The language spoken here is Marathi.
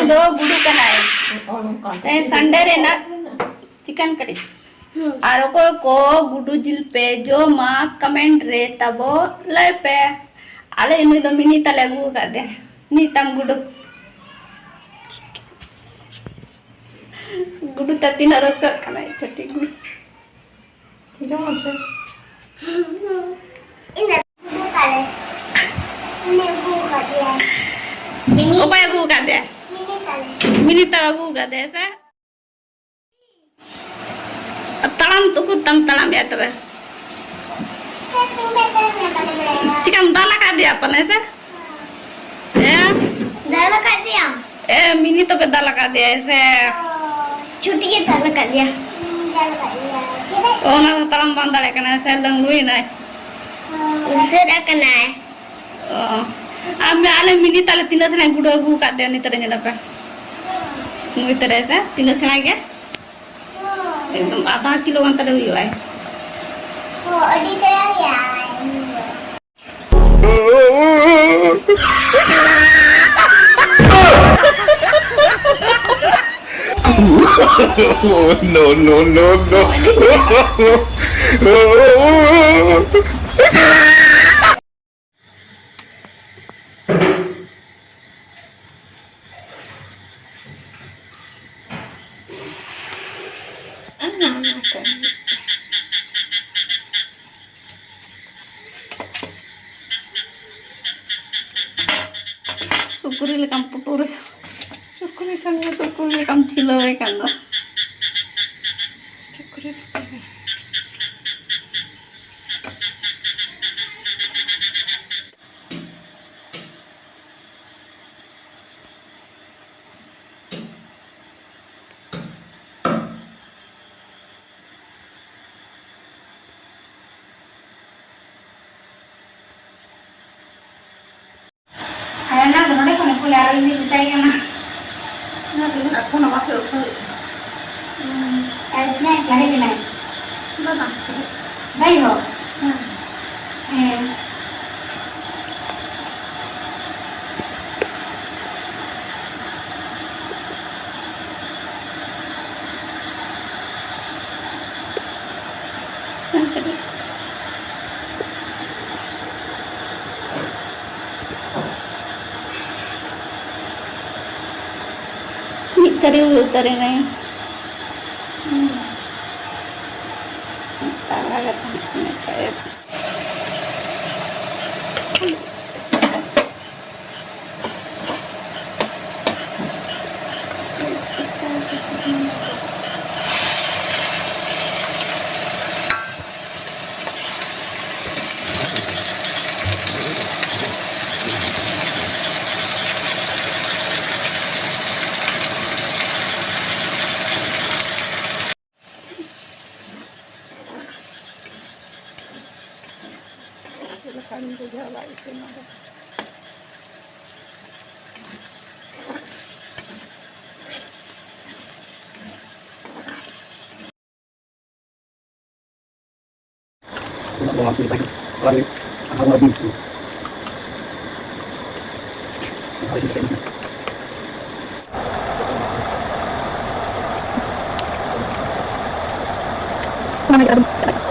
दो गुडू का है संडे रे ना चिकन करी और को गुडू जिल पे जो माँ कमेंट रे तबो ले पे आले इन्हें दो मिनी तले गु कर दे नी तम गुडू गुडू तत्ती नरस कर खाना है छोटी गुडू क्या होता है इन्हें गु करे इन्हें गु कर दिया ऊपर गु कर दे मिनी तले गु कर दे ऐसा तड़म तो कुछ तम तड़म या तो चिकन दाना का दिया अपन ऐसे दाना कर दिया ए मिनी तो पे दाना का दिया ऐसे छुट्टी के दाना कर दिया ओ ना तड़म बंदा लेकिन ऐसे लंगलुई ना उसे रखना है अब मैं आले मिनी ताले तीन से ना गुड़ गु का दिया नहीं तरह जला पे मुई तरह से तीन से ना क्या एकदम आधा किलो अंतर हुई है वो अड़ी से आया no, no, no, no. syukuri lekam putur syukuri kan syukuri lekam cilowe kan do syukuri ayana donde con el cularo ini kita ya na na dulu aku nama ke aku nya lari di naik bapa dai ho tadi utare naik agak kayak silakan jalan itu nada. Mana